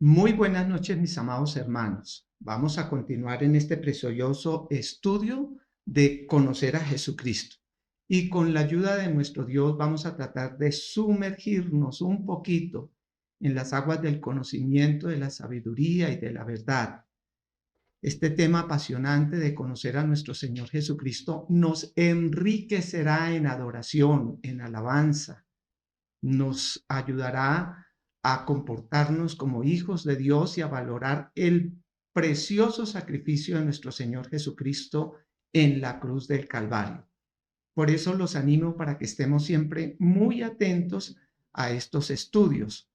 Muy buenas noches, mis amados hermanos. Vamos a continuar en este precioso estudio de conocer a Jesucristo. Y con la ayuda de nuestro Dios vamos a tratar de sumergirnos un poquito en las aguas del conocimiento, de la sabiduría y de la verdad. Este tema apasionante de conocer a nuestro Señor Jesucristo nos enriquecerá en adoración, en alabanza, nos ayudará a comportarnos como hijos de Dios y a valorar el precioso sacrificio de nuestro Señor Jesucristo en la cruz del Calvario. Por eso los animo para que estemos siempre muy atentos a estos estudios,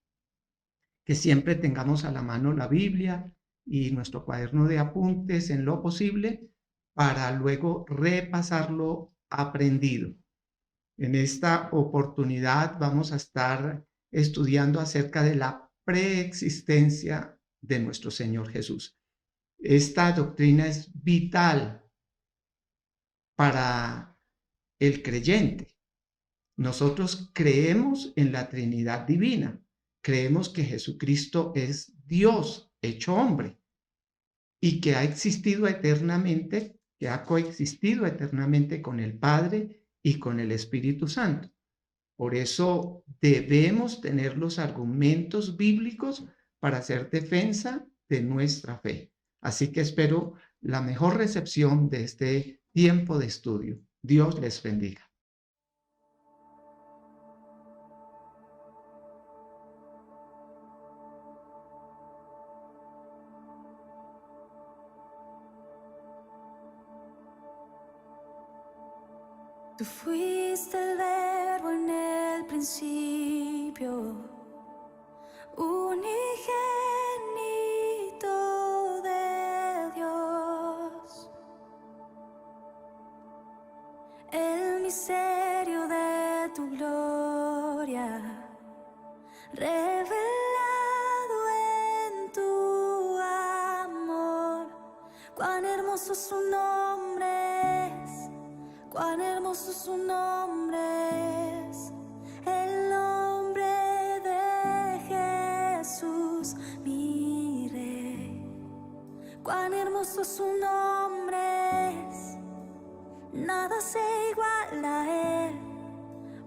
que siempre tengamos a la mano la Biblia y nuestro cuaderno de apuntes en lo posible para luego repasar lo aprendido. En esta oportunidad vamos a estar estudiando acerca de la preexistencia de nuestro Señor Jesús. Esta doctrina es vital para el creyente. Nosotros creemos en la Trinidad divina, creemos que Jesucristo es Dios hecho hombre y que ha existido eternamente, que ha coexistido eternamente con el Padre y con el Espíritu Santo. Por eso debemos tener los argumentos bíblicos para hacer defensa de nuestra fe. Así que espero la mejor recepción de este tiempo de estudio. Dios les bendiga. Tú fuiste el verbo en el principio, unigénito de Dios, el misterio de tu gloria, revelado en tu amor. Cuán hermoso su nombre es, cuán hermoso su nombre es, el nombre de Jesús, mi Rey. Cuán hermoso su nombre es, nada se iguala a él.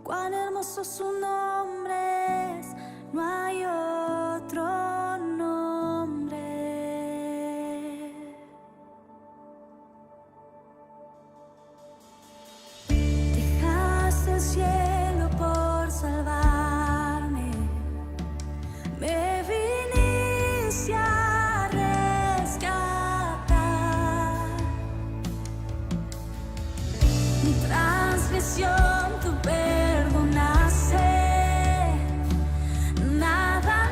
Cuán hermoso su nombre es, no hay otro nombre. Dejaste el cielo por salvarme, me viniste a rescatar. Mi transgresión tú perdonaste, nada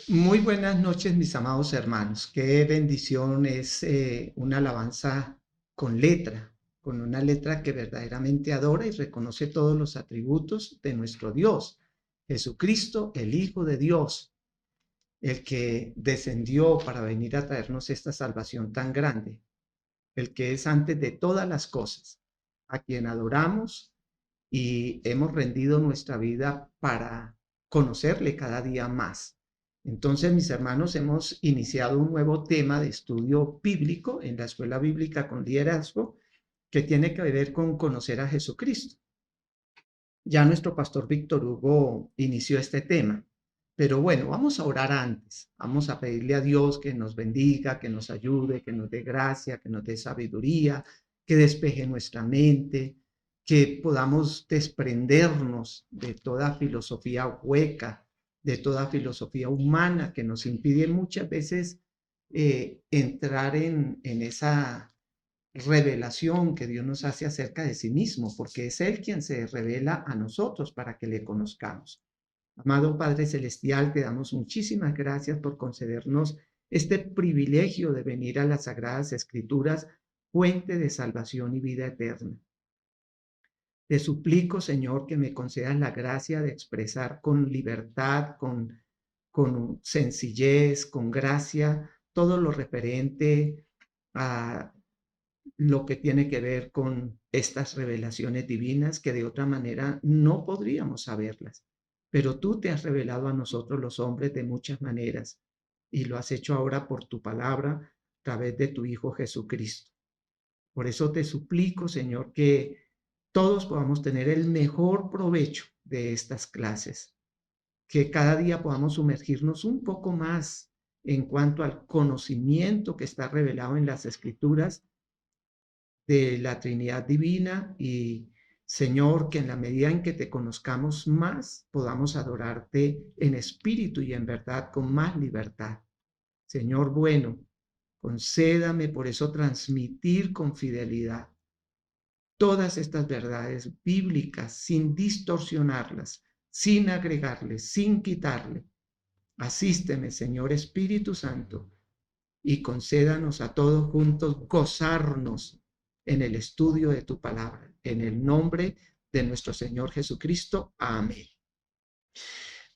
Muy buenas noches, mis amados hermanos. Qué bendición es una alabanza con letra, con una letra que verdaderamente adora y reconoce todos los atributos de nuestro Dios, Jesucristo, el Hijo de Dios, el que descendió para venir a traernos esta salvación tan grande, el que es antes de todas las cosas, a quien adoramos y hemos rendido nuestra vida para conocerle cada día más. Entonces, mis hermanos, hemos iniciado un nuevo tema de estudio bíblico en la Escuela Bíblica con Liderazgo que tiene que ver con conocer a Jesucristo. Ya nuestro pastor Víctor Hugo inició este tema, pero bueno, vamos a orar antes, vamos a pedirle a Dios que nos bendiga, que nos ayude, que nos dé gracia, que nos dé sabiduría, que despeje nuestra mente, que podamos desprendernos de toda filosofía hueca, de toda filosofía humana que nos impide muchas veces entrar en esa revelación que Dios nos hace acerca de sí mismo, porque es Él quien se revela a nosotros para que le conozcamos. Amado Padre Celestial, te damos muchísimas gracias por concedernos este privilegio de venir a las Sagradas Escrituras, fuente de salvación y vida eterna. Te suplico, Señor, que me concedas la gracia de expresar con libertad, con sencillez, con gracia, todo lo referente a lo que tiene que ver con estas revelaciones divinas que de otra manera no podríamos saberlas. Pero tú te has revelado a nosotros los hombres de muchas maneras y lo has hecho ahora por tu palabra a través de tu Hijo Jesucristo. Por eso te suplico, Señor, que todos podamos tener el mejor provecho de estas clases, que cada día podamos sumergirnos un poco más en cuanto al conocimiento que está revelado en las Escrituras de la Trinidad Divina y Señor, que en la medida en que te conozcamos más, podamos adorarte en espíritu y en verdad con más libertad. Señor bueno, concédame por eso transmitir con fidelidad todas estas verdades bíblicas sin distorsionarlas, sin agregarles, sin quitarle. Asísteme, Señor Espíritu Santo, y concédanos a todos juntos gozarnos en el estudio de tu palabra. En el nombre de nuestro Señor Jesucristo. Amén.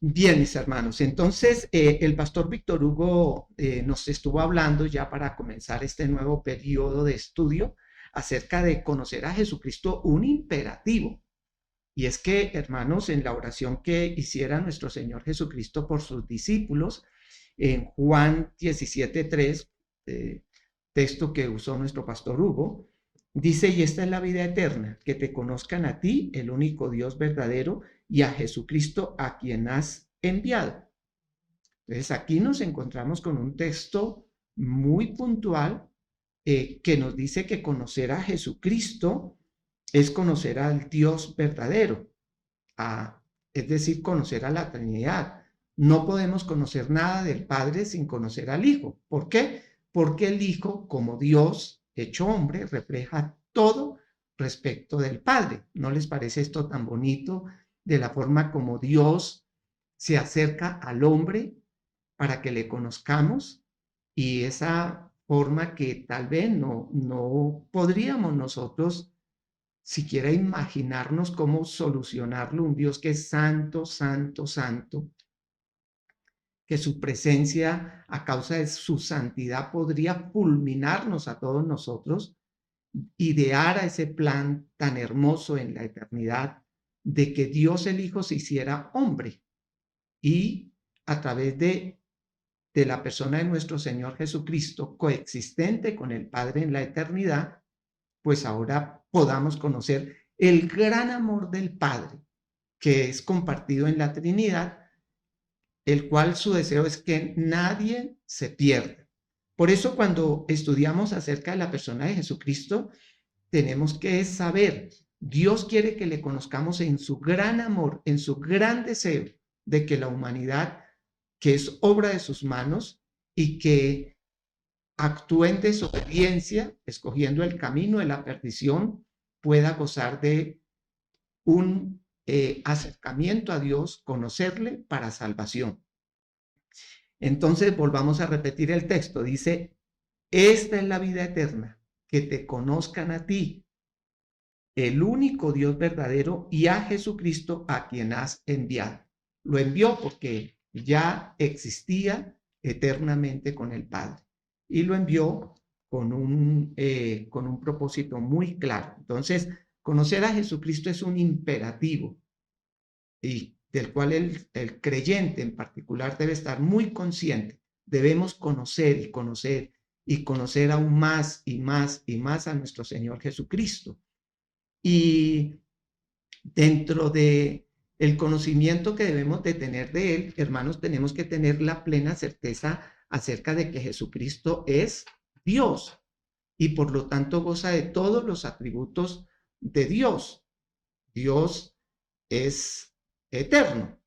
Bien, mis hermanos, entonces el pastor Víctor Hugo nos estuvo hablando ya para comenzar este nuevo periodo de estudio acerca de conocer a Jesucristo, un imperativo. Y es que, hermanos, en la oración que hiciera nuestro Señor Jesucristo por sus discípulos, en Juan 17:3, texto que usó nuestro pastor Hugo, dice, y esta es la vida eterna, que te conozcan a ti, el único Dios verdadero, y a Jesucristo a quien has enviado. Entonces aquí nos encontramos con un texto muy puntual que nos dice que conocer a Jesucristo es conocer al Dios verdadero, es decir, conocer a la Trinidad. No podemos conocer nada del Padre sin conocer al Hijo. ¿Por qué? Porque el Hijo, como Dios hecho hombre, refleja todo respecto del Padre. ¿No les parece esto tan bonito de la forma como Dios se acerca al hombre para que le conozcamos? Y esa forma que tal vez no podríamos nosotros siquiera imaginarnos cómo solucionarlo, un Dios que es santo, santo, santo, que su presencia a causa de su santidad podría fulminarnos a todos nosotros, ideara ese plan tan hermoso en la eternidad de que Dios el Hijo se hiciera hombre y a través de la persona de nuestro Señor Jesucristo, coexistente con el Padre en la eternidad, pues ahora podamos conocer el gran amor del Padre que es compartido en la Trinidad, el cual su deseo es que nadie se pierda. Por eso cuando estudiamos acerca de la persona de Jesucristo, tenemos que saber, Dios quiere que le conozcamos en su gran amor, en su gran deseo de que la humanidad, que es obra de sus manos y que actúe en desobediencia, escogiendo el camino de la perdición, pueda gozar de un acercamiento a Dios, conocerle para salvación. Entonces volvamos a repetir el texto. Dice, esta es la vida eterna, que te conozcan a ti, el único Dios verdadero, y a Jesucristo a quien has enviado. Lo envió porque ya existía eternamente con el Padre y lo envió con un propósito muy claro. Entonces, conocer a Jesucristo es un imperativo y del cual el creyente en particular debe estar muy consciente. Debemos conocer y conocer y conocer aún más y más y más a nuestro Señor Jesucristo. Y dentro de el conocimiento que debemos de tener de Él, hermanos, tenemos que tener la plena certeza acerca de que Jesucristo es Dios y por lo tanto goza de todos los atributos de Dios. Dios es eterno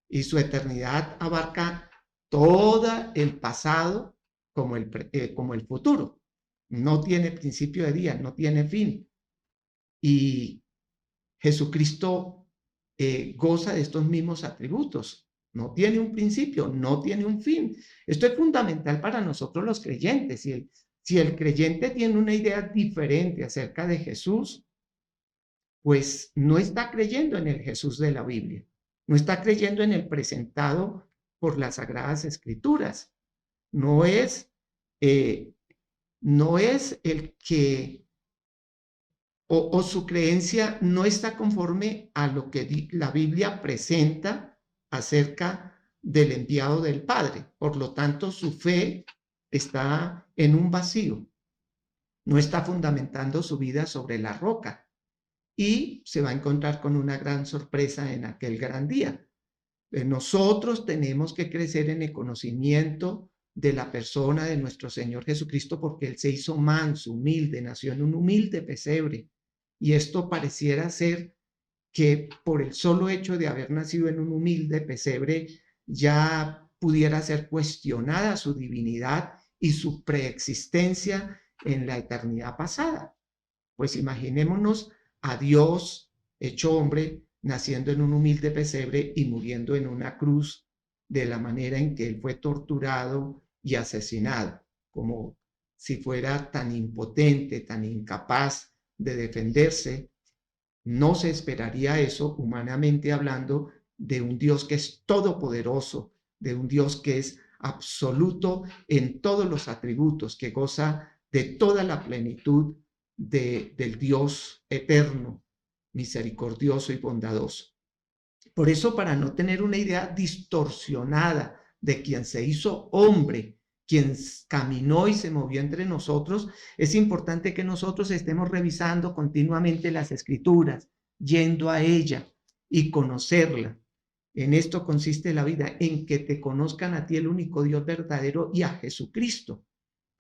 y su eternidad abarca todo el pasado como el futuro. No tiene principio de día, no tiene fin. Y Jesucristo goza de estos mismos atributos. No tiene un principio, no tiene un fin. Esto es fundamental para nosotros los creyentes. Si el creyente tiene una idea diferente acerca de Jesús, pues no está creyendo en el Jesús de la Biblia. No está creyendo en el presentado por las Sagradas Escrituras. No es el que o su creencia no está conforme a lo que la Biblia presenta acerca del enviado del Padre. Por lo tanto, su fe está en un vacío. No está fundamentando su vida sobre la roca. Y se va a encontrar con una gran sorpresa en aquel gran día. Nosotros tenemos que crecer en el conocimiento de la persona de nuestro Señor Jesucristo porque Él se hizo manso, humilde, nació en un humilde pesebre. Y esto pareciera ser que por el solo hecho de haber nacido en un humilde pesebre ya pudiera ser cuestionada su divinidad y su preexistencia en la eternidad pasada. Pues imaginémonos a Dios hecho hombre, naciendo en un humilde pesebre y muriendo en una cruz de la manera en que Él fue torturado y asesinado, como si fuera tan impotente, tan incapaz de defenderse. No se esperaría eso, humanamente hablando, de un Dios que es todopoderoso, de un Dios que es absoluto en todos los atributos, que goza de toda la plenitud del Dios eterno, misericordioso y bondadoso. Por eso, para no tener una idea distorsionada de quien se hizo hombre, quien caminó y se movió entre nosotros, es importante que nosotros estemos revisando continuamente las Escrituras, yendo a ella y conocerla. En esto consiste la vida, en que te conozcan a ti, el único Dios verdadero, y a Jesucristo.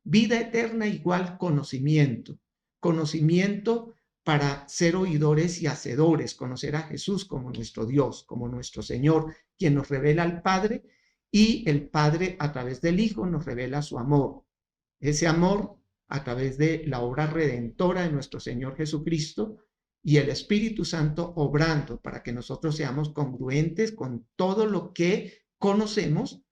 Vida eterna igual conocimiento. Conocimiento para ser oidores y hacedores, conocer a Jesús como nuestro Dios, como nuestro Señor, quien nos revela al Padre, y el Padre a través del Hijo nos revela su amor. Ese amor a través de la obra redentora de nuestro Señor Jesucristo y el Espíritu Santo obrando para que nosotros seamos congruentes con todo lo que conocemos,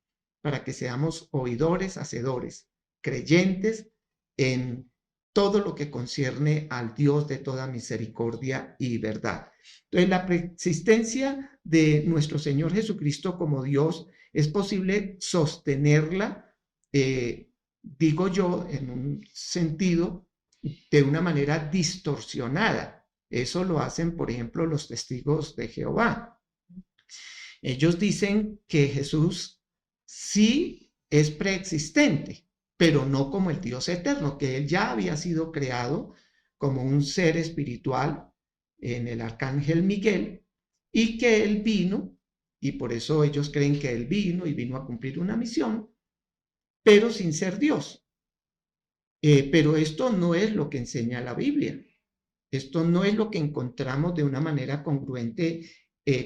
para que seamos oidores, hacedores, creyentes en todo lo que concierne al Dios de toda misericordia y verdad. Entonces, la preexistencia de nuestro Señor Jesucristo como Dios es posible sostenerla, digo yo, en un sentido, de una manera distorsionada. Eso lo hacen, por ejemplo, los testigos de Jehová. Ellos dicen que Jesús sí es preexistente, pero no como el Dios eterno, que Él ya había sido creado como un ser espiritual en el arcángel Miguel y que Él vino, y por eso ellos creen que Él vino a cumplir una misión, pero sin ser Dios. Pero esto no es lo que enseña la Biblia. Esto no es lo que encontramos de una manera congruente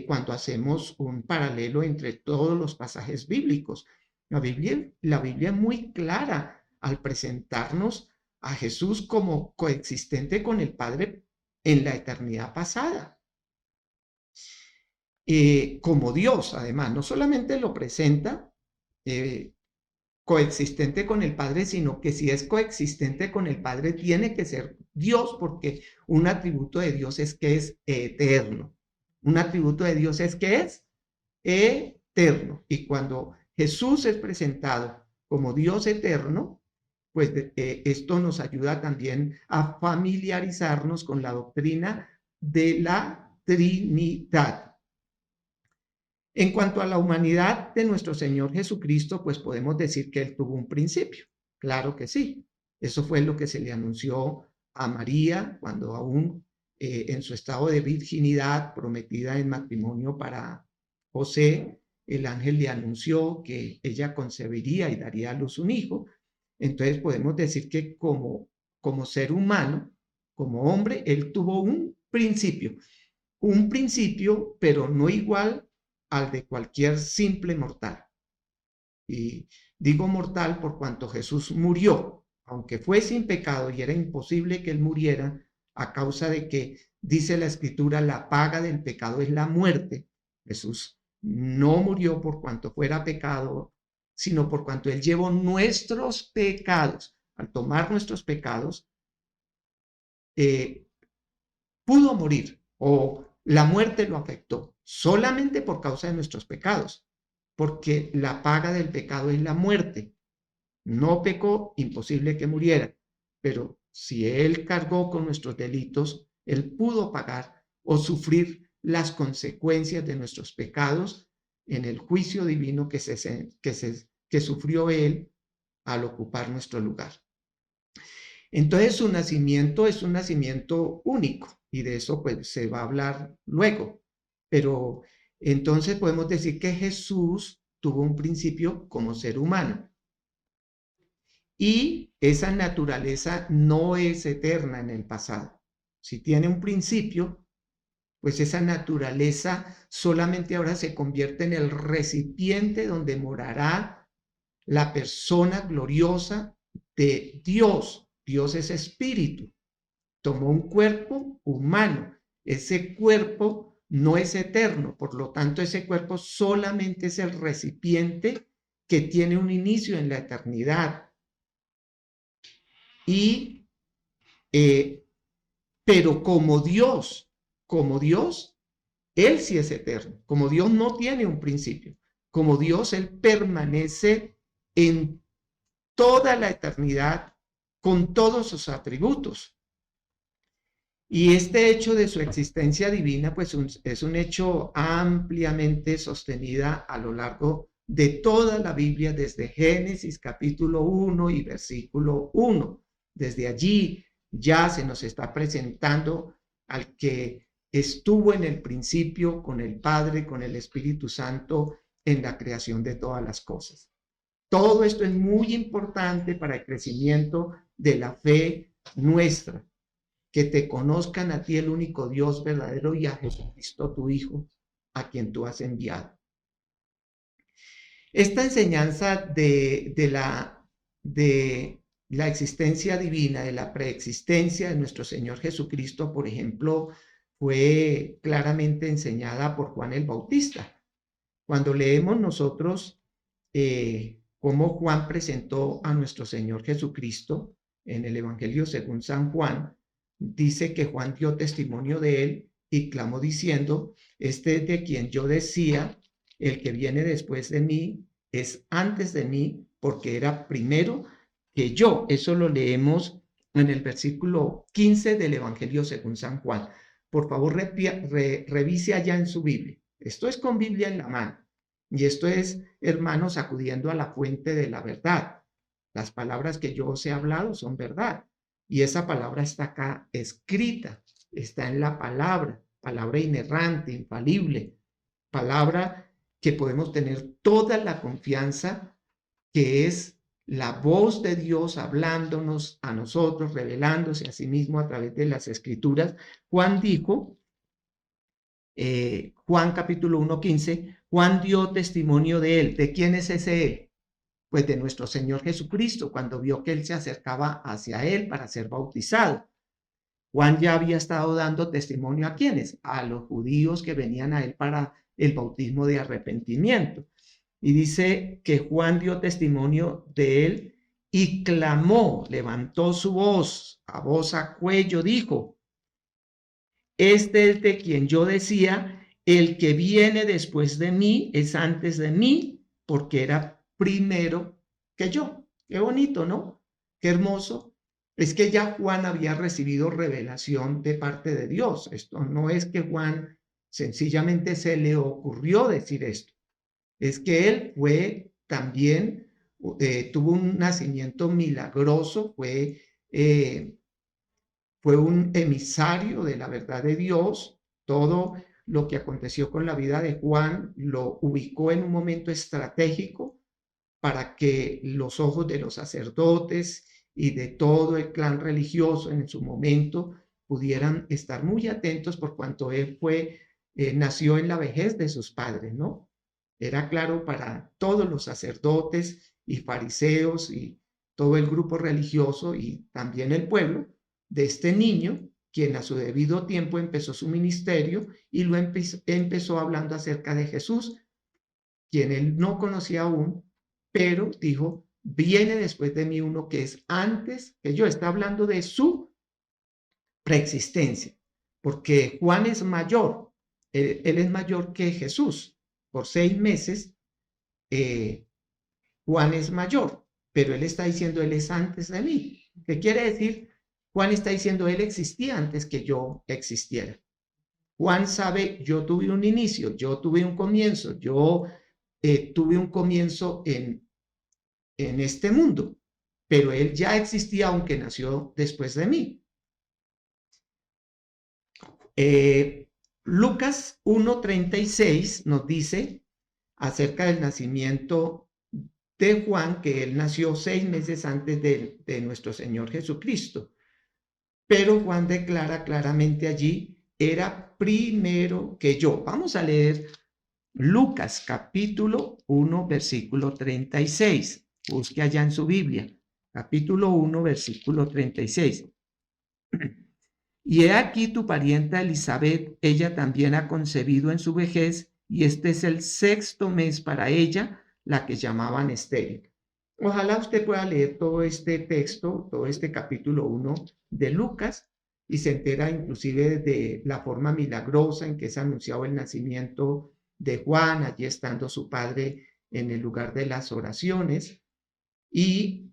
cuando hacemos un paralelo entre todos los pasajes bíblicos. La Biblia es muy clara al presentarnos a Jesús como coexistente con el Padre en la eternidad pasada. Como Dios, además, no solamente lo presenta coexistente con el Padre, sino que si es coexistente con el Padre, tiene que ser Dios, porque un atributo de Dios es que es eterno. Un atributo de Dios es que es eterno. Y cuando Jesús es presentado como Dios eterno, pues esto nos ayuda también a familiarizarnos con la doctrina de la Trinidad. En cuanto a la humanidad de nuestro Señor Jesucristo, pues podemos decir que Él tuvo un principio. Claro que sí. Eso fue lo que se le anunció a María cuando aún en su estado de virginidad, prometida en matrimonio para José, el ángel le anunció que ella concebiría y daría a luz un hijo. Entonces podemos decir que como ser humano, como hombre, Él tuvo un principio, pero no igual al de cualquier simple mortal. Y digo mortal por cuanto Jesús murió, aunque fue sin pecado y era imposible que Él muriera a causa de que, dice la Escritura, la paga del pecado es la muerte. Jesús no murió por cuanto fuera pecado, sino por cuanto Él llevó nuestros pecados. Al tomar nuestros pecados, pudo morir o la muerte lo afectó solamente por causa de nuestros pecados, porque la paga del pecado es la muerte. No pecó, imposible que muriera, pero si Él cargó con nuestros delitos, Él pudo pagar o sufrir las consecuencias de nuestros pecados en el juicio divino que sufrió Él al ocupar nuestro lugar. Entonces su nacimiento es un nacimiento único y de eso pues se va a hablar luego. Pero entonces podemos decir que Jesús tuvo un principio como ser humano. Y esa naturaleza no es eterna en el pasado. Si tiene un principio, pues esa naturaleza solamente ahora se convierte en el recipiente donde morará la persona gloriosa de Dios. Dios es espíritu. Tomó un cuerpo humano. Ese cuerpo no es eterno, por lo tanto ese cuerpo solamente es el recipiente que tiene un inicio en la eternidad. Pero como Dios, Él sí es eterno. Como Dios no tiene un principio. Como Dios, Él permanece en toda la eternidad con todos sus atributos. Y este hecho de su existencia divina, pues es un hecho ampliamente sostenida a lo largo de toda la Biblia, desde Génesis capítulo 1 y versículo 1. Desde allí ya se nos está presentando al que estuvo en el principio con el Padre, con el Espíritu Santo en la creación de todas las cosas. Todo esto es muy importante para el crecimiento de la fe nuestra. Que te conozcan a ti, el único Dios verdadero, y a Jesucristo tu Hijo, a quien tú has enviado. Esta enseñanza de la existencia divina, de la preexistencia de nuestro Señor Jesucristo, por ejemplo, fue claramente enseñada por Juan el Bautista. Cuando leemos nosotros cómo Juan presentó a nuestro Señor Jesucristo en el Evangelio según San Juan, dice que Juan dio testimonio de él y clamó diciendo: este es de quien yo decía, el que viene después de mí es antes de mí, porque era primero que yo. Eso lo leemos en el versículo 15 del Evangelio según San Juan. Por favor, revise allá en su Biblia. Esto es con Biblia en la mano. Y esto es, hermanos, acudiendo a la fuente de la verdad. Las palabras que yo os he hablado son verdad. Y esa palabra está acá escrita, está en la palabra inerrante, infalible, palabra que podemos tener toda la confianza, que es la voz de Dios hablándonos a nosotros, revelándose a sí mismo a través de las Escrituras. Juan dijo, Juan capítulo 1:15, Juan dio testimonio de él. ¿De quién es ese él? Pues de nuestro Señor Jesucristo, cuando vio que él se acercaba hacia él para ser bautizado. Juan ya había estado dando testimonio a ¿quiénes? A los judíos que venían a él para el bautismo de arrepentimiento. y dice que Juan dio testimonio de él y clamó, levantó su voz, a voz a cuello, dijo: este es de quien yo decía, el que viene después de mí es antes de mí, porque era primero que yo. Qué bonito, ¿no? Qué hermoso. Es que ya Juan había recibido revelación de parte de Dios. Esto no es que Juan sencillamente se le ocurrió decir esto. Es que él fue también, tuvo un nacimiento milagroso, fue un emisario de la verdad de Dios. Todo lo que aconteció con la vida de Juan lo ubicó en un momento estratégico para que los ojos de los sacerdotes y de todo el clan religioso en su momento pudieran estar muy atentos, por cuanto él nació en la vejez de sus padres, ¿no? Era claro para todos los sacerdotes y fariseos y todo el grupo religioso y también el pueblo de este niño, quien a su debido tiempo empezó su ministerio y lo empezó hablando acerca de Jesús, quien él no conocía aún, pero dijo: viene después de mí uno que es antes que yo. Está hablando de su preexistencia, porque Juan es mayor, él es mayor que Jesús. Por 6 meses, Juan es mayor, pero él está diciendo: él es antes de mí. ¿Qué quiere decir? Juan está diciendo: él existía antes que yo existiera. Juan sabe: yo tuve un inicio, yo tuve un comienzo, yo tuve un comienzo en este mundo, pero él ya existía aunque nació después de mí. Lucas 1:36 nos dice acerca del nacimiento de Juan, que él nació 6 meses antes de nuestro Señor Jesucristo. Pero Juan declara claramente allí: era primero que yo. Vamos a leer Lucas capítulo 1, versículo 36. Busque allá en su Biblia, capítulo 1, versículo 36. Y he aquí tu parienta Elizabeth, ella también ha concebido en su vejez, y este es el 6º mes para ella, la que llamaban estéril. Ojalá usted pueda leer todo este texto, todo este capítulo 1 de Lucas, y se entera inclusive de la forma milagrosa en que es anunciado el nacimiento de Juan, allí estando su padre en el lugar de las oraciones. Y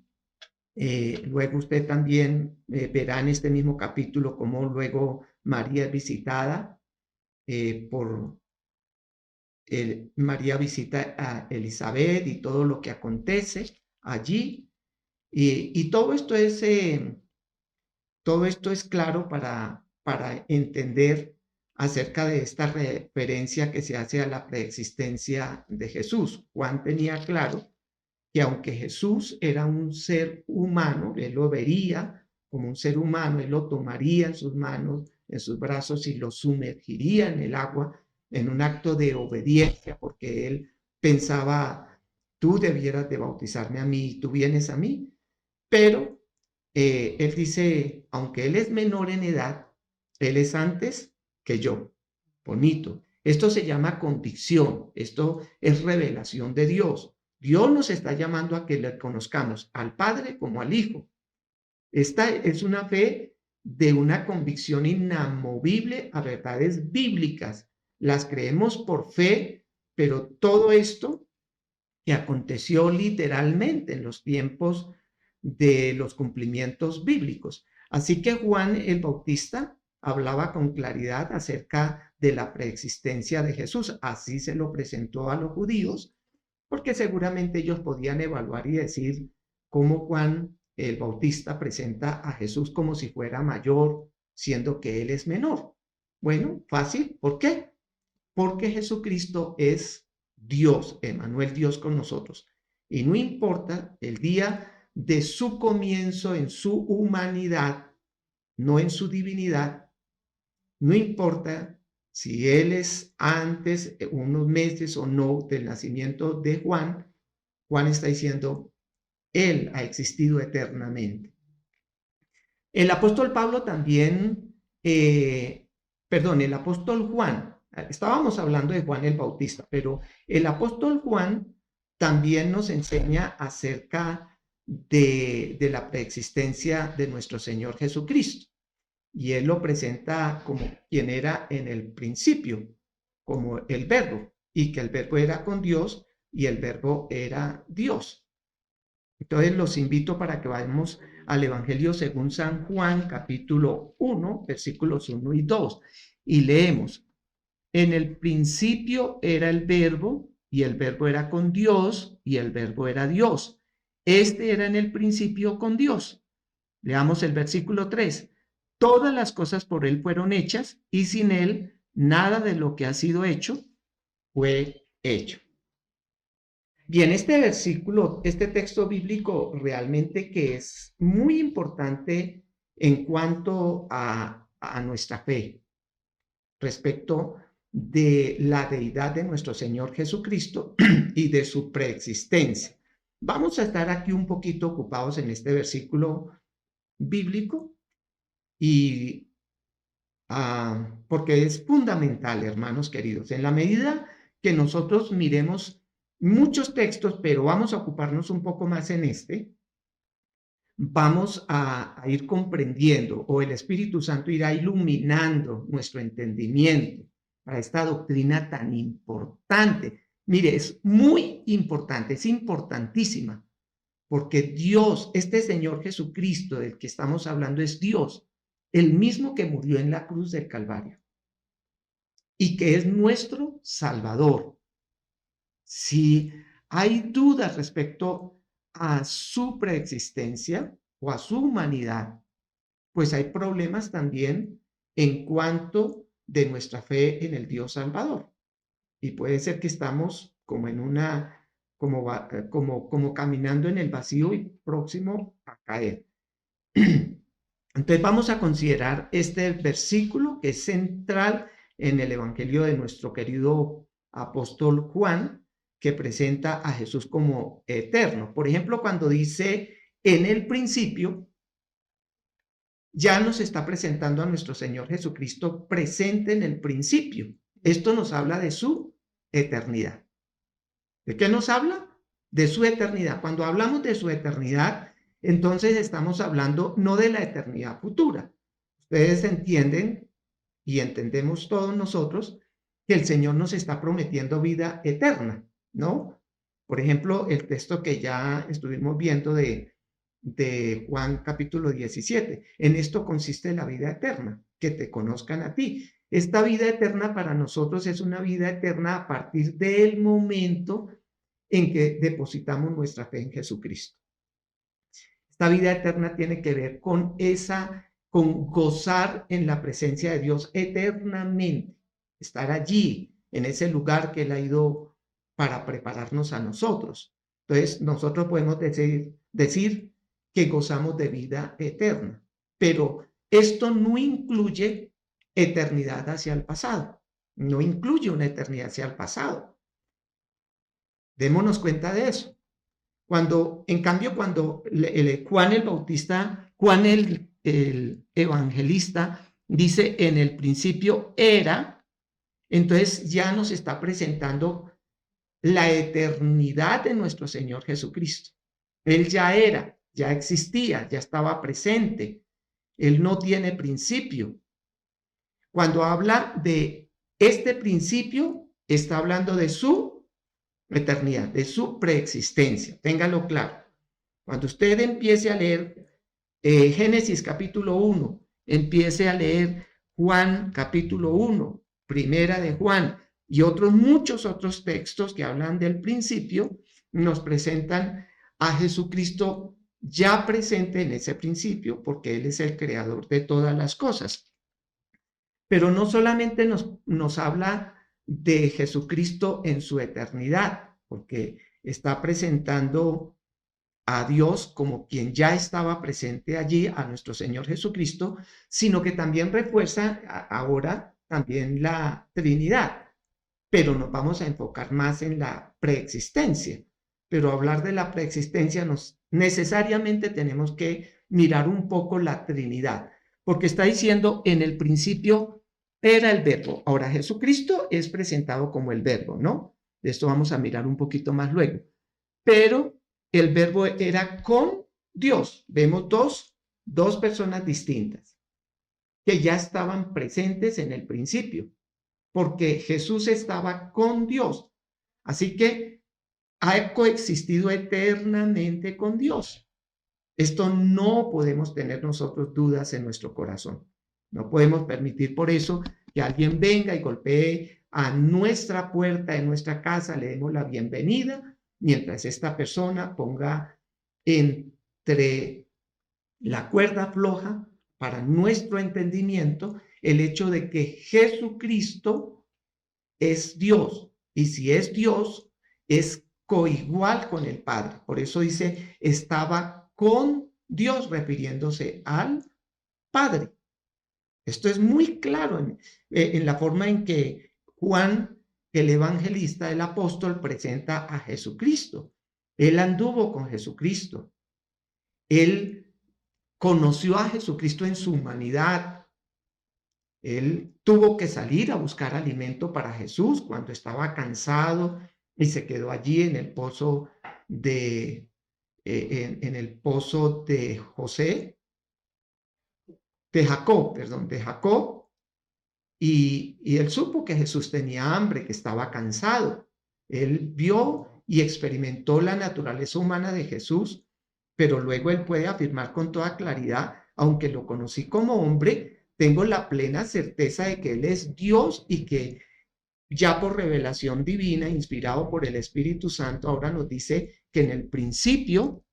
luego usted también verá en este mismo capítulo cómo luego María es visitada María visita a Elizabeth y todo lo que acontece allí. Y todo esto es claro para entender acerca de esta referencia que se hace a la preexistencia de Jesús. Juan tenía claro que aunque Jesús era un ser humano, él lo vería como un ser humano, él lo tomaría en sus manos, en sus brazos, y lo sumergiría en el agua en un acto de obediencia, porque él pensaba: tú debieras de bautizarme a mí, tú vienes a mí. Pero él dice: aunque él es menor en edad, él es antes que yo. Bonito. Esto se llama convicción, esto es revelación de Dios. Dios nos está llamando a que le conozcamos al Padre como al Hijo. Esta es una fe de una convicción inamovible a verdades bíblicas. Las creemos por fe, pero todo esto que aconteció literalmente en los tiempos de los cumplimientos bíblicos. Así que Juan el Bautista hablaba con claridad acerca de la preexistencia de Jesús. Así se lo presentó a los judíos, porque seguramente ellos podían evaluar y decir cómo Juan el Bautista presenta a Jesús como si fuera mayor, siendo que él es menor. Bueno, fácil. ¿Por qué? Porque Jesucristo es Dios, Emmanuel, Dios con nosotros. Y no importa el día de su comienzo en su humanidad, no en su divinidad, no importa si él es antes, unos meses o no, del nacimiento de Juan. Juan está diciendo: él ha existido eternamente. El apóstol Pablo también, el apóstol Juan, estábamos hablando de Juan el Bautista, pero el apóstol Juan también nos enseña acerca de la preexistencia de nuestro Señor Jesucristo. Y Él lo presenta como quien era en el principio, como el Verbo, y que el Verbo era con Dios y el Verbo era Dios. Entonces los invito para que vayamos al Evangelio según San Juan, capítulo 1, versículos 1 y 2, y leemos: en el principio era el Verbo, y el Verbo era con Dios, y el Verbo era Dios. Este era en el principio con Dios. Leamos el versículo 3. Todas las cosas por Él fueron hechas, y sin Él nada de lo que ha sido hecho fue hecho. Bien, este versículo, este texto bíblico realmente que es muy importante en cuanto a nuestra fe respecto de la deidad de nuestro Señor Jesucristo y de su preexistencia. Vamos a estar aquí un poquito ocupados en este versículo bíblico y porque es fundamental, hermanos queridos, en la medida que nosotros miremos muchos textos, pero vamos a ocuparnos un poco más en este, vamos a ir comprendiendo, o el Espíritu Santo irá iluminando nuestro entendimiento para esta doctrina tan importante. Mire, es muy importante, es importantísima, porque Dios, este Señor Jesucristo del que estamos hablando, es Dios, el mismo que murió en la cruz del Calvario y que es nuestro Salvador. Si hay dudas respecto a su preexistencia o a su humanidad, pues hay problemas también en cuanto de nuestra fe en el Dios Salvador. Y puede ser que estamos como en una, como caminando en el vacío y próximo a caer. Entonces vamos a considerar este versículo que es central en el Evangelio de nuestro querido apóstol Juan, que presenta a Jesús como eterno. Por ejemplo, cuando dice en el principio, ya nos está presentando a nuestro Señor Jesucristo presente en el principio. Esto nos habla de su eternidad. ¿De qué nos habla? De su eternidad. Cuando hablamos de su eternidad, entonces estamos hablando no de la eternidad futura. Ustedes entienden y entendemos todos nosotros que el Señor nos está prometiendo vida eterna, ¿no? Por ejemplo, el texto que ya estuvimos viendo de Juan capítulo 17. En esto consiste la vida eterna, que te conozcan a ti. Esta vida eterna para nosotros es una vida eterna a partir del momento en que depositamos nuestra fe en Jesucristo. Esta vida eterna tiene que ver con con gozar en la presencia de Dios eternamente, estar allí, en ese lugar que Él ha ido para prepararnos a nosotros. Entonces, nosotros podemos decir que gozamos de vida eterna, pero esto no incluye eternidad hacia el pasado, no incluye una eternidad hacia el pasado. Démonos cuenta de eso. En cambio, cuando Juan el Bautista, Juan el Evangelista dice en el principio era, entonces ya nos está presentando la eternidad de nuestro Señor Jesucristo. Él ya era, ya existía, ya estaba presente. Él no tiene principio. Cuando habla de este principio, está hablando de su eternidad, de su preexistencia. Téngalo claro. Cuando usted empiece a leer Génesis capítulo 1, empiece a leer Juan capítulo 1, Primera de Juan y muchos otros textos que hablan del principio, nos presentan a Jesucristo ya presente en ese principio, porque Él es el creador de todas las cosas. Pero no solamente nos habla de Jesucristo en su eternidad, porque está presentando a Dios como quien ya estaba presente allí, a nuestro Señor Jesucristo, sino que también refuerza ahora también la Trinidad. Pero nos vamos a enfocar más en la preexistencia. Pero hablar de la preexistencia necesariamente tenemos que mirar un poco la Trinidad, porque está diciendo en el principio era el Verbo. Ahora Jesucristo es presentado como el Verbo, ¿no? De esto vamos a mirar un poquito más luego. pero el verbo era con Dios. Vemos dos personas distintas que ya estaban presentes en el principio, porque Jesús estaba con Dios. Así que ha coexistido eternamente con Dios. Esto no podemos tener nosotros dudas en nuestro corazón. No podemos permitir por eso que alguien venga y golpee a nuestra puerta de nuestra casa, le demos la bienvenida, mientras esta persona ponga entre la cuerda floja para nuestro entendimiento el hecho de que Jesucristo es Dios. Y si es Dios, es coigual con el Padre. Por eso dice, estaba con Dios, refiriéndose al Padre. Esto es muy claro en la forma en que Juan, el evangelista, el apóstol, presenta a Jesucristo. Él anduvo con Jesucristo. Él conoció a Jesucristo en su humanidad. Él tuvo que salir a buscar alimento para Jesús cuando estaba cansado y se quedó allí en el pozo de José, de Jacob, y él supo que Jesús tenía hambre, que estaba cansado. Él vio y experimentó la naturaleza humana de Jesús, pero luego él puede afirmar con toda claridad, aunque lo conocí como hombre, tengo la plena certeza de que Él es Dios y que ya por revelación divina, inspirado por el Espíritu Santo, ahora nos dice que en el principio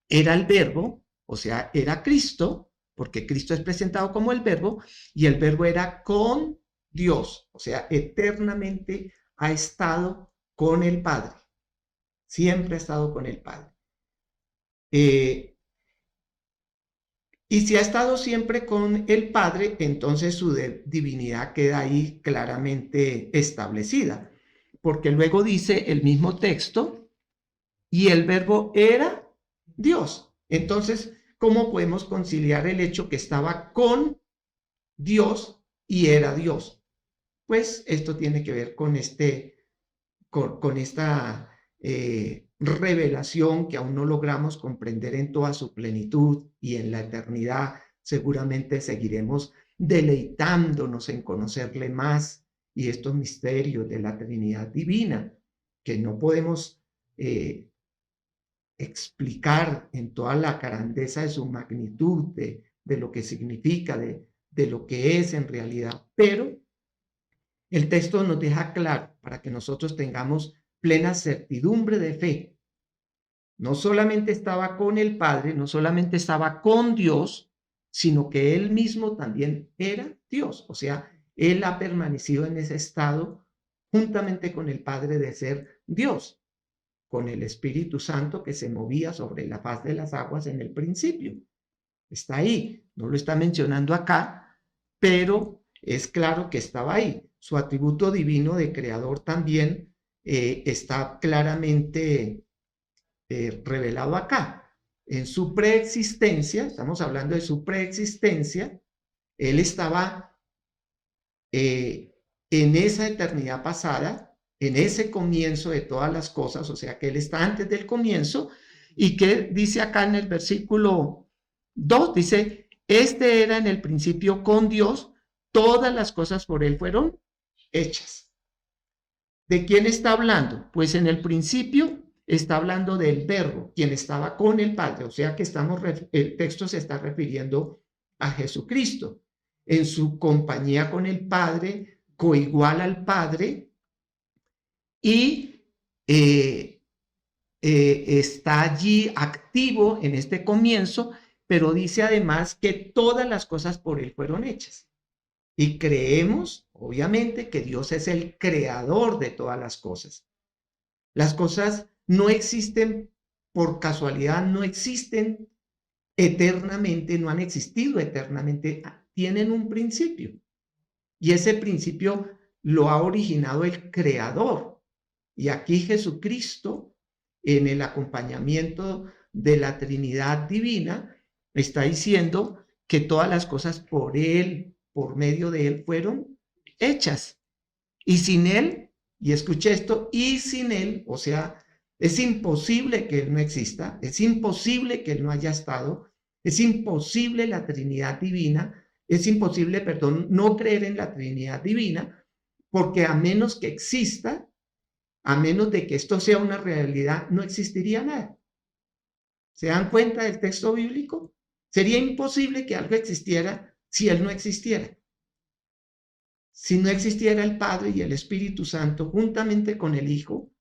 era el Verbo, o sea, era Cristo, porque Cristo es presentado como el Verbo, y el Verbo era con Dios, o sea, eternamente ha estado con el Padre, siempre ha estado con el Padre. Y si ha estado siempre con el Padre, entonces su divinidad queda ahí claramente establecida, porque luego dice el mismo texto, y el Verbo era Dios. Entonces, ¿cómo podemos conciliar el hecho que estaba con Dios y era Dios? Pues esto tiene que ver con esta revelación que aún no logramos comprender en toda su plenitud, y en la eternidad seguramente seguiremos deleitándonos en conocerle más, y estos misterios de la Trinidad divina que no podemos explicar en toda la grandeza de su magnitud, de lo que significa, de lo que es en realidad, pero el texto nos deja claro para que nosotros tengamos plena certidumbre de fe. No solamente estaba con el Padre, no solamente estaba con Dios, sino que Él mismo también era Dios. O sea, Él ha permanecido en ese estado juntamente con el Padre de ser Dios, con el Espíritu Santo que se movía sobre la faz de las aguas en el principio. Está ahí, no lo está mencionando acá, pero es claro que estaba ahí. Su atributo divino de creador también está claramente revelado acá. En su preexistencia, estamos hablando de su preexistencia, Él estaba en esa eternidad pasada, en ese comienzo de todas las cosas, o sea que Él está antes del comienzo, y que dice acá en el versículo 2, dice, este era en el principio con Dios, todas las cosas por Él fueron hechas. ¿De quién está hablando? Pues en el principio está hablando del Verbo, quien estaba con el Padre, o sea que el texto se está refiriendo a Jesucristo, en su compañía con el Padre, coigual al Padre, y está allí activo en este comienzo, pero dice además que todas las cosas por Él fueron hechas. Y creemos, obviamente, que Dios es el creador de todas las cosas. Las cosas no existen por casualidad, no existen eternamente, no han existido eternamente, tienen un principio. Y ese principio lo ha originado el creador. Y aquí Jesucristo, en el acompañamiento de la Trinidad divina, está diciendo que todas las cosas por Él, por medio de Él, fueron hechas. Y sin Él, y escuche esto, y sin Él, o sea, Es imposible que Él no exista, es imposible que Él no haya estado, es imposible la Trinidad divina, es imposible, perdón, no creer en la Trinidad divina, porque a menos que exista, a menos de que esto sea una realidad, no existiría nada. ¿Se dan cuenta del texto bíblico? Sería imposible que algo existiera si Él no existiera. Si no existiera el Padre y el Espíritu Santo juntamente con el Hijo,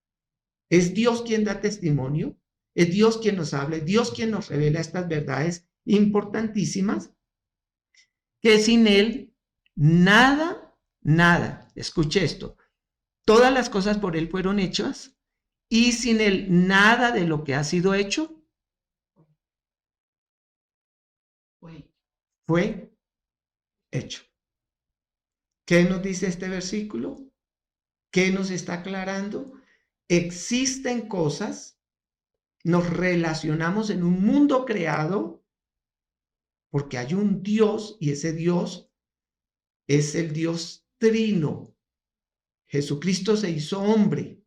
es Dios quien da testimonio, es Dios quien nos habla, es Dios quien nos revela estas verdades importantísimas, que sin Él nada, escuche esto, todas las cosas por Él fueron hechas y sin Él nada de lo que ha sido hecho fue hecho. ¿Qué nos dice este versículo? ¿Qué nos está aclarando? Existen cosas, nos relacionamos en un mundo creado porque hay un Dios y ese Dios es el Dios trino. Jesucristo se hizo hombre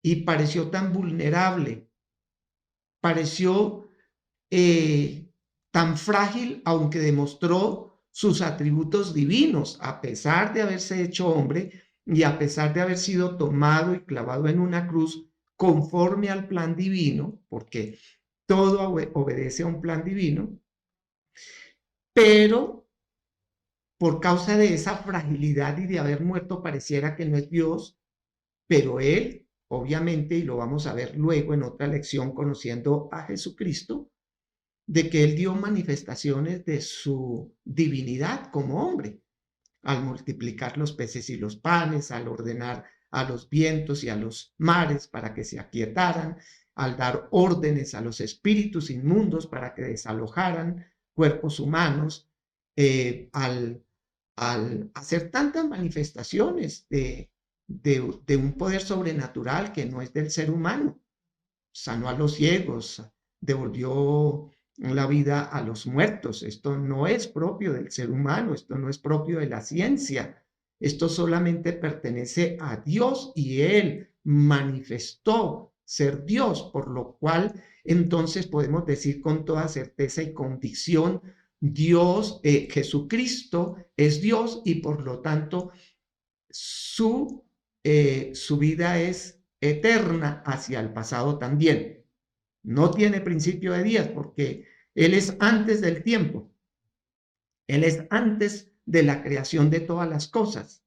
y pareció tan vulnerable, pareció tan frágil, aunque demostró sus atributos divinos, a pesar de haberse hecho hombre y a pesar de haber sido tomado y clavado en una cruz conforme al plan divino, porque todo obedece a un plan divino, pero por causa de esa fragilidad y de haber muerto pareciera que no es Dios, pero Él, obviamente, y lo vamos a ver luego en otra lección conociendo a Jesucristo, de que Él dio manifestaciones de su divinidad como hombre, al multiplicar los peces y los panes, al ordenar a los vientos y a los mares para que se aquietaran, al dar órdenes a los espíritus inmundos para que desalojaran cuerpos humanos, al hacer tantas manifestaciones de un poder sobrenatural que no es del ser humano. Sanó a los ciegos, devolvió la vida a los muertos. Esto no es propio del ser humano, esto no es propio de la ciencia. Esto solamente pertenece a Dios y Él manifestó ser Dios, por lo cual entonces podemos decir con toda certeza y convicción, Dios, Jesucristo es Dios y por lo tanto su vida es eterna hacia el pasado también. No tiene principio de días porque Él es antes del tiempo. Él es antes de la creación de todas las cosas.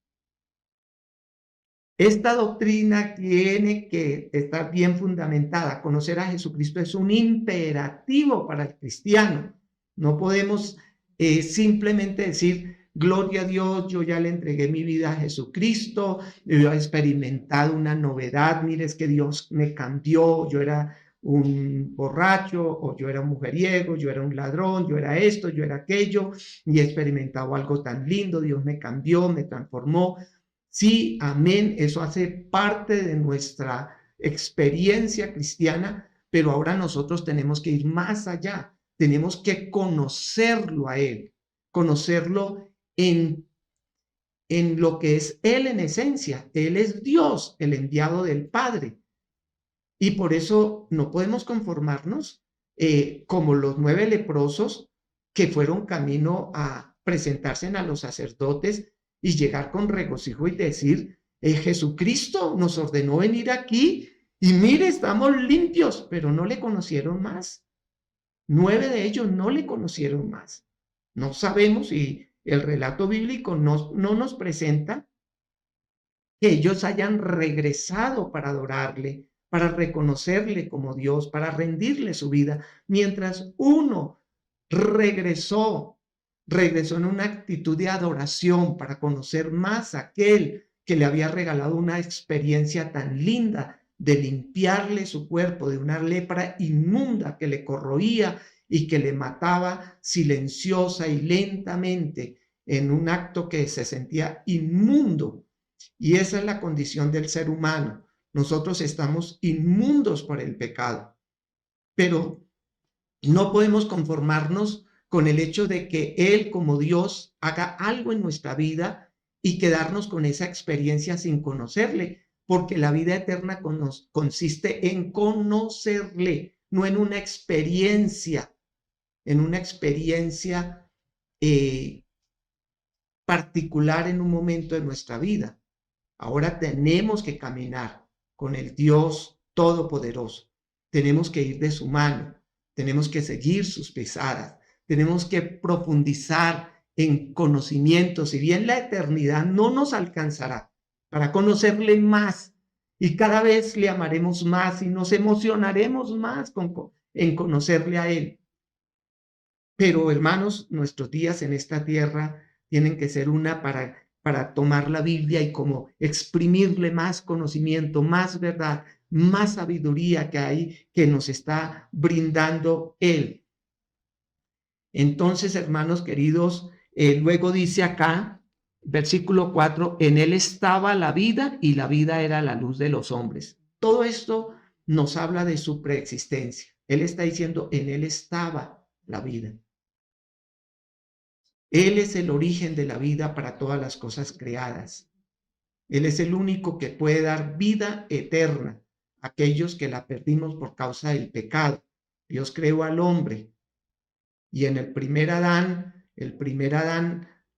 Esta doctrina tiene que estar bien fundamentada. Conocer a Jesucristo es un imperativo para el cristiano. No podemos simplemente decir, gloria a Dios, yo ya le entregué mi vida a Jesucristo, yo he experimentado una novedad, mire, es que Dios me cambió, yo era un borracho, o yo era un mujeriego, yo era un ladrón, yo era esto, yo era aquello, y he experimentado algo tan lindo, Dios me cambió, me transformó. Sí, amén, eso hace parte de nuestra experiencia cristiana, pero ahora nosotros tenemos que ir más allá, tenemos que conocerlo a Él, conocerlo en lo que es Él en esencia. Él es Dios, el enviado del Padre. Y por eso no podemos conformarnos como los 9 leprosos que fueron camino a presentarse a los sacerdotes y llegar con regocijo y decir, Jesucristo nos ordenó venir aquí y mire, estamos limpios, pero no le conocieron más. 9 de ellos no le conocieron más. No sabemos y el relato bíblico no nos presenta que ellos hayan regresado para adorarle, para reconocerle como Dios, para rendirle su vida, mientras uno regresó en una actitud de adoración para conocer más a aquel que le había regalado una experiencia tan linda de limpiarle su cuerpo de una lepra inmunda que le corroía y que le mataba silenciosa y lentamente en un acto que se sentía inmundo. Y esa es la condición del ser humano. Nosotros estamos inmundos por el pecado, pero no podemos conformarnos con el hecho de que Él como Dios haga algo en nuestra vida y quedarnos con esa experiencia sin conocerle, porque la vida eterna consiste en conocerle, no en una experiencia particular en un momento de nuestra vida. Ahora tenemos que caminar con el Dios Todopoderoso. Tenemos que ir de su mano, tenemos que seguir sus pisadas, tenemos que profundizar en conocimiento, si bien la eternidad no nos alcanzará para conocerle más y cada vez le amaremos más y nos emocionaremos más en conocerle a Él. Pero hermanos, nuestros días en esta tierra tienen que ser una para tomar la Biblia y como exprimirle más conocimiento, más verdad, más sabiduría que nos está brindando Él. Entonces, hermanos queridos, luego dice acá, versículo 4, en Él estaba la vida y la vida era la luz de los hombres. Todo esto nos habla de su preexistencia. Él está diciendo, en Él estaba la vida. Él es el origen de la vida para todas las cosas creadas. Él es el único que puede dar vida eterna a aquellos que la perdimos por causa del pecado. Dios creó al hombre y en el primer Adán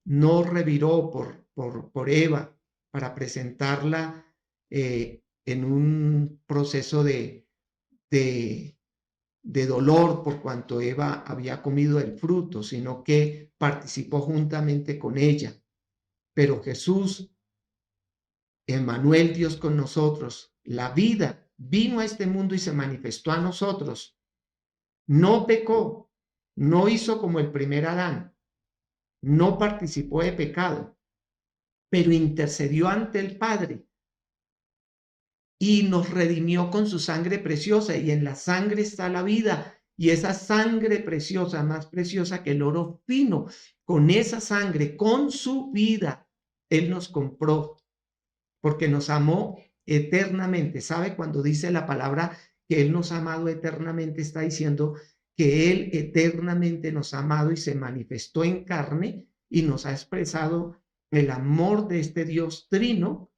no reviró por Eva para presentarla en un proceso de dolor por cuanto Eva había comido el fruto, sino que participó juntamente con ella. Pero Jesús, Emmanuel, Dios con nosotros, la vida, vino a este mundo y se manifestó a nosotros. No pecó, no hizo como el primer Adán, no participó de pecado, pero intercedió ante el Padre y nos redimió con su sangre preciosa, y en la sangre está la vida, y esa sangre preciosa, más preciosa que el oro fino, con esa sangre, con su vida, Él nos compró, porque nos amó eternamente. ¿Sabe? Cuando dice la palabra que Él nos ha amado eternamente, está diciendo que Él eternamente nos ha amado y se manifestó en carne y nos ha expresado el amor de este Dios trino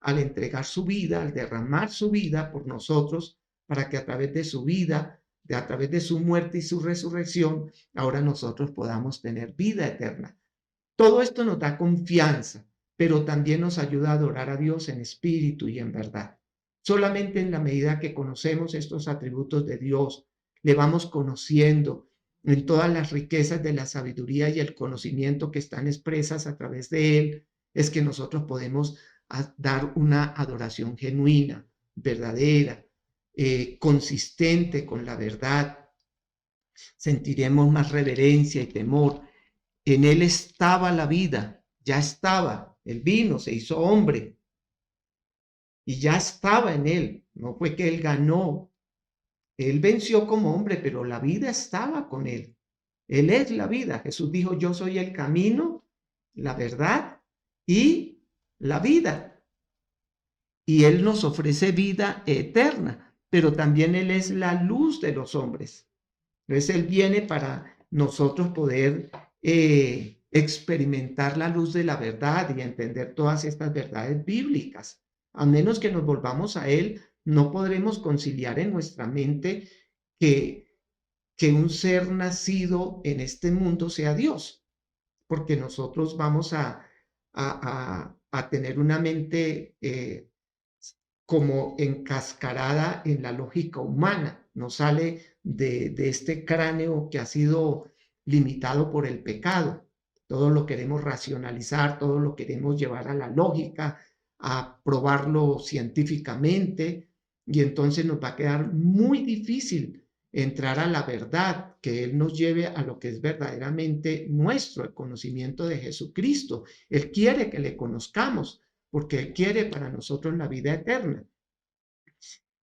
al entregar su vida, al derramar su vida por nosotros, para que a través de su vida, a través de su muerte y su resurrección, ahora nosotros podamos tener vida eterna. Todo esto nos da confianza, pero también nos ayuda a adorar a Dios en espíritu y en verdad. Solamente en la medida que conocemos estos atributos de Dios, le vamos conociendo en todas las riquezas de la sabiduría y el conocimiento que están expresas a través de Él, es que nosotros podemos dar una adoración genuina, verdadera, consistente con la verdad. Sentiremos más reverencia y temor. En Él estaba la vida, ya estaba. Él vino, se hizo hombre y ya estaba en Él. No fue que Él ganó. Él venció como hombre, pero la vida estaba con Él. Él es la vida. Jesús dijo, yo soy el camino, la verdad y la vida. Y Él nos ofrece vida eterna, pero también Él es la luz de los hombres. Entonces Él viene para nosotros poder experimentar la luz de la verdad y entender todas estas verdades bíblicas. A menos que nos volvamos a Él, no podremos conciliar en nuestra mente que un ser nacido en este mundo sea Dios, porque nosotros vamos a tener una mente como encascarada en la lógica humana, no sale de este cráneo que ha sido limitado por el pecado. Todo lo queremos racionalizar, todo lo queremos llevar a la lógica, a probarlo científicamente, y entonces nos va a quedar muy difícil entrar a la verdad, que Él nos lleve a lo que es verdaderamente nuestro, el conocimiento de Jesucristo. Él quiere que le conozcamos, porque Él quiere para nosotros la vida eterna.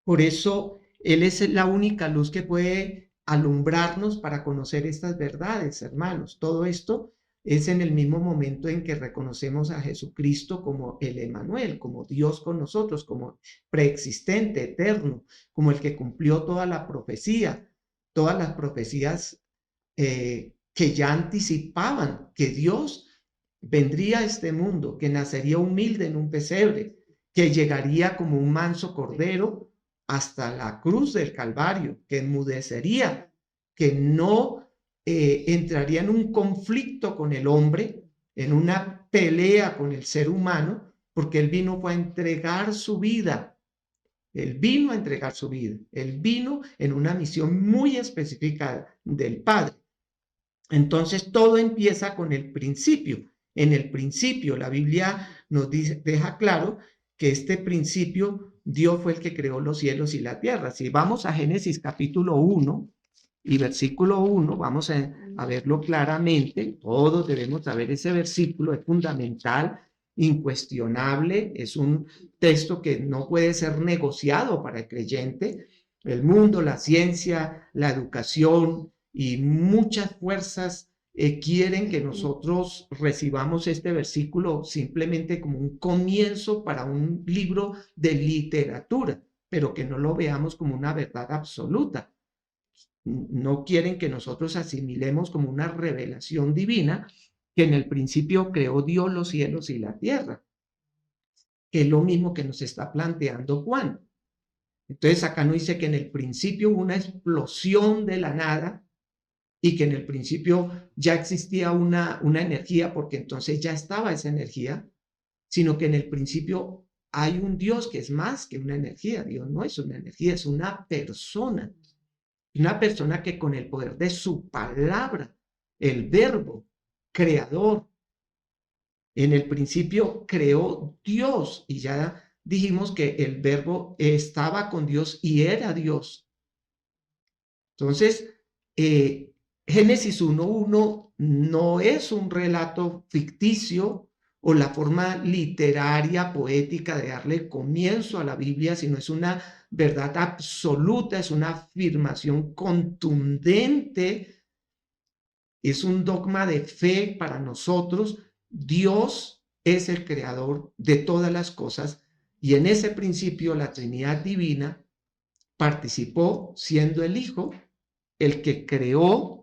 Por eso, Él es la única luz que puede alumbrarnos para conocer estas verdades, hermanos. Todo esto es en el mismo momento en que reconocemos a Jesucristo como el Emmanuel, como Dios con nosotros, como preexistente, eterno, como el que cumplió toda la profecía, todas las profecías que ya anticipaban que Dios vendría a este mundo, que nacería humilde en un pesebre, que llegaría como un manso cordero hasta la cruz del Calvario, que enmudecería, que no entraría en un conflicto con el hombre, en una pelea con el ser humano, porque él vino fue a entregar su vida. Él vino a entregar su vida. Él vino en una misión muy específica del Padre. Entonces todo empieza con el principio. En el principio, la Biblia nos deja claro que este principio, Dios fue el que creó los cielos y la tierra. Si vamos a Génesis capítulo 1 y versículo 1, vamos a verlo claramente. Todos debemos saber ese versículo, es fundamental, incuestionable, es un texto que no puede ser negociado para el creyente. El mundo, la ciencia, la educación y muchas fuerzas quieren que nosotros recibamos este versículo simplemente como un comienzo para un libro de literatura, pero que no lo veamos como una verdad absoluta. No quieren que nosotros asimilemos como una revelación divina que en el principio creó Dios los cielos y la tierra, que es lo mismo que nos está planteando Juan. Entonces acá no dice que en el principio hubo una explosión de la nada y que en el principio ya existía una energía, porque entonces ya estaba esa energía, sino que en el principio hay un Dios que es más que una energía. Dios no es una energía, es una persona que con el poder de su palabra, el verbo creador, en el principio creó Dios, y ya dijimos que el verbo estaba con Dios y era Dios. Entonces, Génesis 1:1 no es un relato ficticio o la forma literaria, poética de darle comienzo a la Biblia, sino es una verdad absoluta, es una afirmación contundente, es un dogma de fe para nosotros. Dios es el creador de todas las cosas y en ese principio la Trinidad Divina participó siendo el Hijo el que creó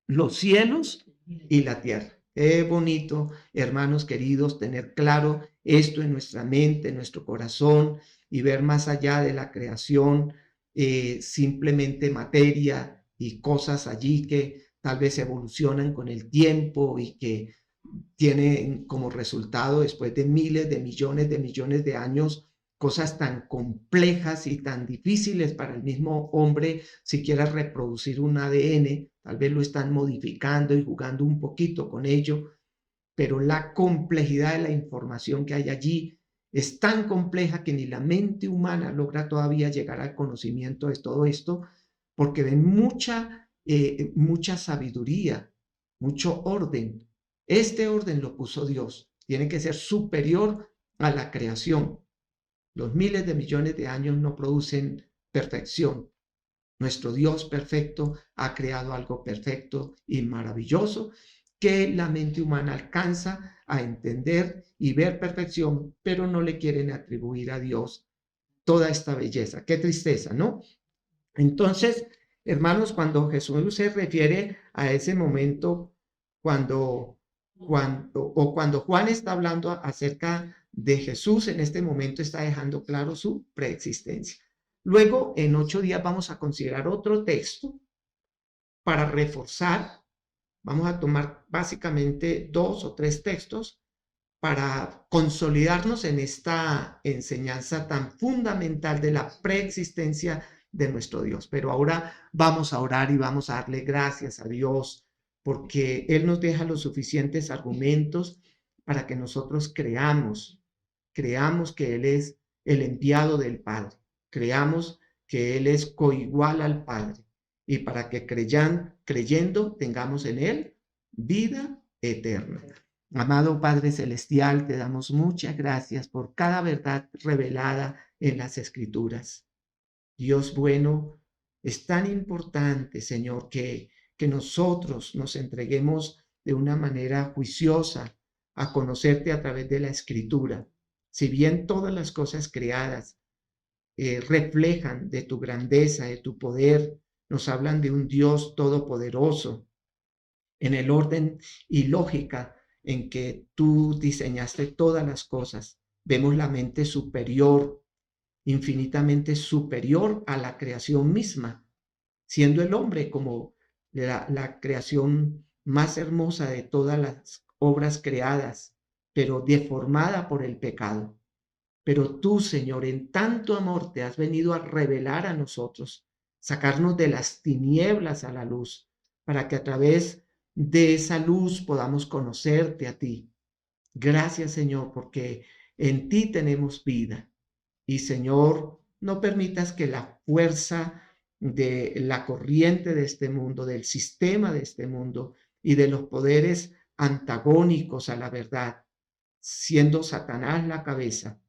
los cielos y la tierra. Qué bonito, hermanos queridos, tener claro esto en nuestra mente, en nuestro corazón y ver más allá de la creación, simplemente materia y cosas allí que tal vez evolucionan con el tiempo y que tienen como resultado, después de miles de millones de años, cosas tan complejas y tan difíciles para el mismo hombre siquiera reproducir un ADN. Tal vez lo están modificando y jugando un poquito con ello, pero la complejidad de la información que hay allí es tan compleja que ni la mente humana logra todavía llegar al conocimiento de todo esto, porque ven mucha sabiduría, mucho orden. Este orden lo puso Dios, tiene que ser superior a la creación. Los miles de millones de años no producen perfección. Nuestro Dios perfecto ha creado algo perfecto y maravilloso que la mente humana alcanza a entender y ver perfección, pero no le quieren atribuir a Dios toda esta belleza. Qué tristeza, ¿no? Entonces, hermanos, cuando Jesús se refiere a ese momento, cuando Juan está hablando acerca de Jesús, en este momento está dejando claro su preexistencia. Luego, en 8 días vamos a considerar otro texto para reforzar. Vamos a tomar básicamente 2 o 3 textos para consolidarnos en esta enseñanza tan fundamental de la preexistencia de nuestro Dios. Pero ahora vamos a orar y vamos a darle gracias a Dios porque Él nos deja los suficientes argumentos para que nosotros creamos que Él es el enviado del Padre, creamos que Él es coigual al Padre y para que creyendo tengamos en Él vida eterna. Amado Padre Celestial, te damos muchas gracias por cada verdad revelada en las Escrituras. Dios bueno, es tan importante, Señor, que nosotros nos entreguemos de una manera juiciosa a conocerte a través de la Escritura. Si bien todas las cosas creadas reflejan de tu grandeza, de tu poder, nos hablan de un Dios todopoderoso, en el orden y lógica en que tú diseñaste todas las cosas. vemos la mente superior, infinitamente superior a la creación misma, siendo el hombre como la creación más hermosa de todas las obras creadas, pero deformada por el pecado. Pero tú, Señor, en tanto amor te has venido a revelar a nosotros, sacarnos de las tinieblas a la luz, para que a través de esa luz podamos conocerte a ti. Gracias, Señor, porque en ti tenemos vida. Y, Señor, no permitas que la fuerza de la corriente de este mundo, del sistema de este mundo y de los poderes antagónicos a la verdad, siendo Satanás la cabeza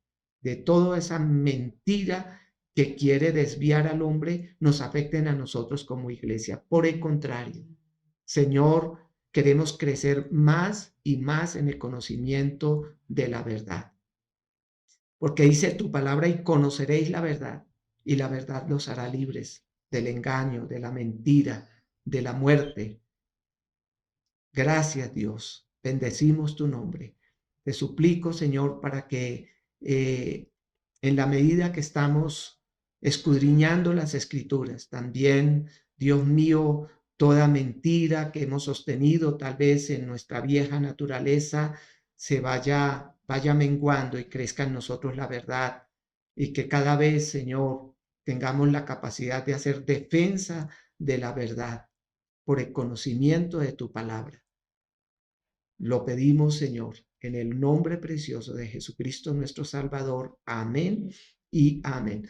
de toda esa mentira que quiere desviar al hombre, nos afecten a nosotros como iglesia. Por el contrario, Señor, queremos crecer más y más en el conocimiento de la verdad. Porque dice tu palabra y conoceréis la verdad, y la verdad los hará libres del engaño, de la mentira, de la muerte. Gracias, Dios. Bendecimos tu nombre. Te suplico, Señor, para que en la medida que estamos escudriñando las escrituras, también, Dios mío, toda mentira que hemos sostenido tal vez en nuestra vieja naturaleza se vaya menguando y crezca en nosotros la verdad, y que cada vez, Señor, tengamos la capacidad de hacer defensa de la verdad por el conocimiento de tu palabra. Lo pedimos, Señor, en el nombre precioso de Jesucristo nuestro Salvador. Amén y amén.